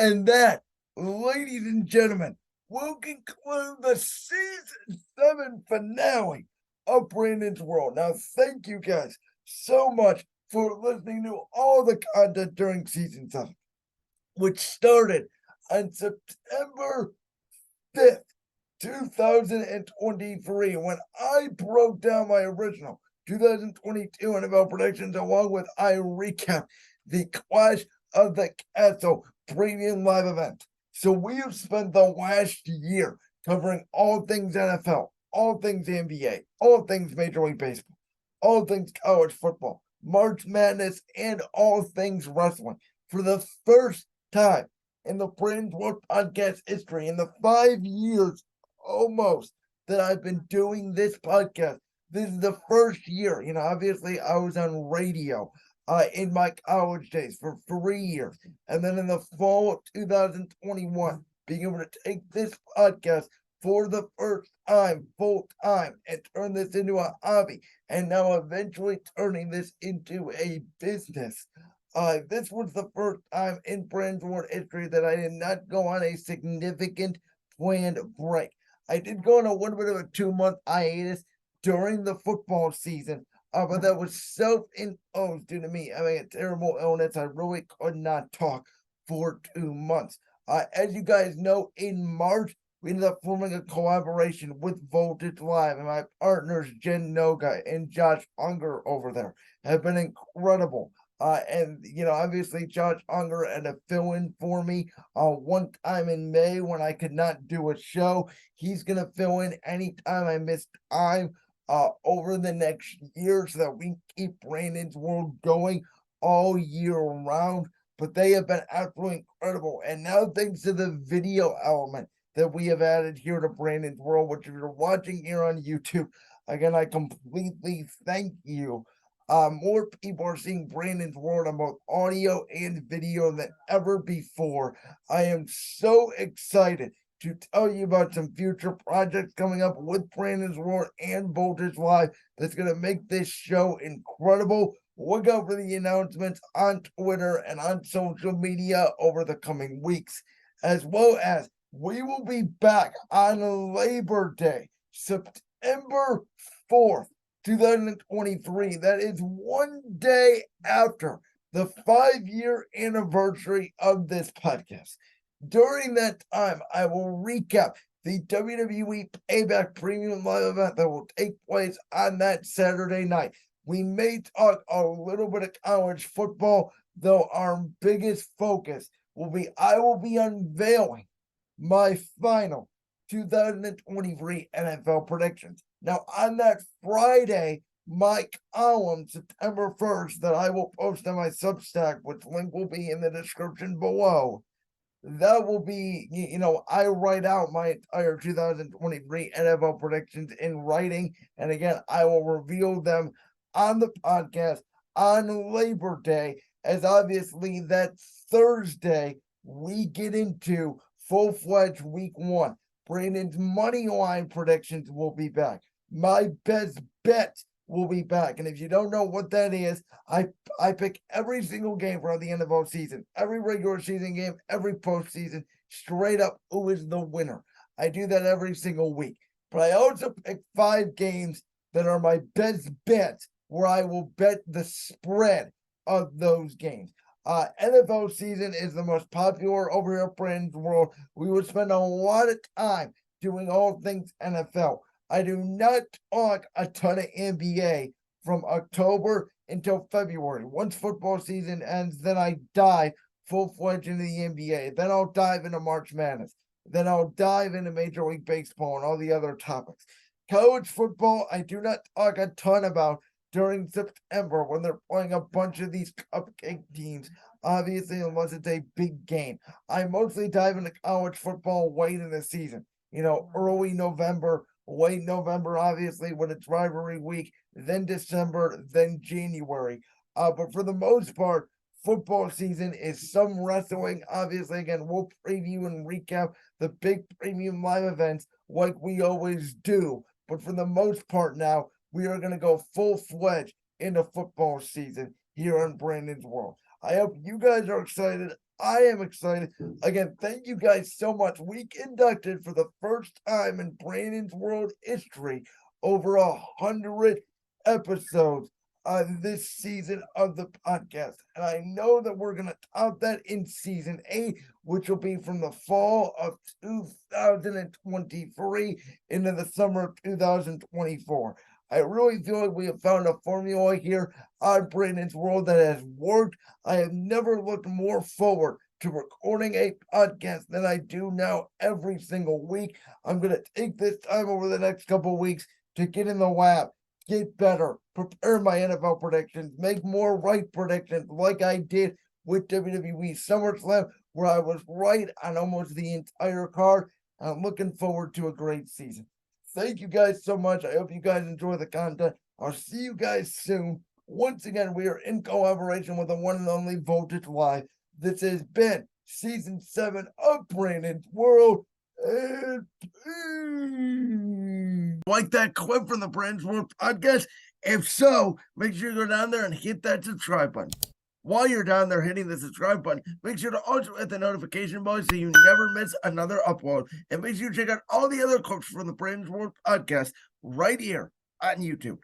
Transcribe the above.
And that, ladies and gentlemen, will conclude the season 7 finale of Brandon's World. Now, thank you guys so much for listening to all the content during season 7, which started on September 5th, 2023, when I broke down my original 2022 NFL predictions, along with I recap the Clash of the Castle premium live event. So we have spent the last year covering all things NFL, all things NBA, all things Major League Baseball, all things college football, March Madness, and all things wrestling. For the first time in the Brandon's World podcast history, in the 5 years almost that I've been doing this podcast, this is the first year. Obviously, I was on radio in my college days for 3 years. And then in the fall of 2021, being able to take this podcast for the first time, full time, and turn this into a hobby, and now eventually turning this into a business. This was the first time in Brand's World history that I did not go on a significant planned break. I did go on a little bit of a 2-month hiatus during the football season, but that was self-imposed due to me having a terrible illness. I really could not talk for 2 months. As you guys know, in March, we ended up forming a collaboration with Voltage Live, and my partners, Jen Noga and Josh Unger over there, have been incredible. Obviously, Josh Unger had to fill in for me one time in May when I could not do a show. He's going to fill in anytime I miss time over the next year so that we keep Brandon's World going all year round. But they have been absolutely incredible. And now, thanks to the video element that we have added here to Brandon's World, which if you're watching here on YouTube, again, I completely thank you. More people are seeing Brandon's World on both audio and video than ever before. I am so excited to tell you about some future projects coming up with Brandon's World and Voltage Live that's going to make this show incredible. Look out for the announcements on Twitter and on social media over the coming weeks, as well as we will be back on Labor Day, September 4th, 2023. That is one day after the 5-year anniversary of this podcast. During that time, I will recap the WWE Payback Premium Live event that will take place on that Saturday night. We may talk a little bit of college football, though our biggest focus will be I will be unveiling my final 2023 NFL predictions. Now, on that Friday, my column, September 1st, that I will post on my Substack, which link will be in the description below, that will be, I write out my entire 2023 NFL predictions in writing. And again, I will reveal them on the podcast on Labor Day, as obviously that Thursday we get into full-fledged week 1. Brandon's money line predictions will be back. My best bets will be back. And if you don't know what that is, I pick every single game for the NFL season, every regular season game, every postseason, straight up who is the winner. I do that every single week. But I also pick 5 games that are my best bets where I will bet the spread of those games. NFL season is the most popular over here at Brandon's World. We would spend a lot of time doing all things NFL. I do not talk a ton of NBA from October until February. Once football season ends, then I dive full-fledged into the NBA. Then I'll dive into March Madness. Then I'll dive into Major League Baseball and all the other topics. College football, I do not talk a ton about during September when they're playing a bunch of these cupcake teams, obviously, unless it's a big game. I mostly dive into college football late in the season, early November, late November, obviously, when it's rivalry week, then December, then January. But for the most part, football season is some wrestling. Obviously, again, we'll preview and recap the big premium live events like we always do. But for the most part now, we are going to go full-fledged into football season here on Brandon's World. I hope you guys are excited. I am excited. Again, thank you guys so much. We conducted for the first time in Brandon's World history over 100 episodes on this season of the podcast. And I know that we're going to top that in season 8, which will be from the fall of 2023 into the summer of 2024. I really feel like we have found a formula here on Brandon's World that has worked. I have never looked more forward to recording a podcast than I do now every single week. I'm going to take this time over the next couple of weeks to get in the lab, get better, prepare my NFL predictions, make more right predictions like I did with WWE SummerSlam, where I was right on almost the entire card. I'm looking forward to a great season. Thank you guys so much. I hope you guys enjoy the content. I'll see you guys soon. Once again, we are in collaboration with the one and only Voltage Live. This has been season 7 of Brandon's World. And like that clip from the Brandon's World podcast? If so, make sure you go down there and hit that subscribe button. While you're down there hitting the subscribe button, make sure to also hit the notification bell so you never miss another upload. And make sure you check out all the other clips from the Brandon's World podcast right here on YouTube.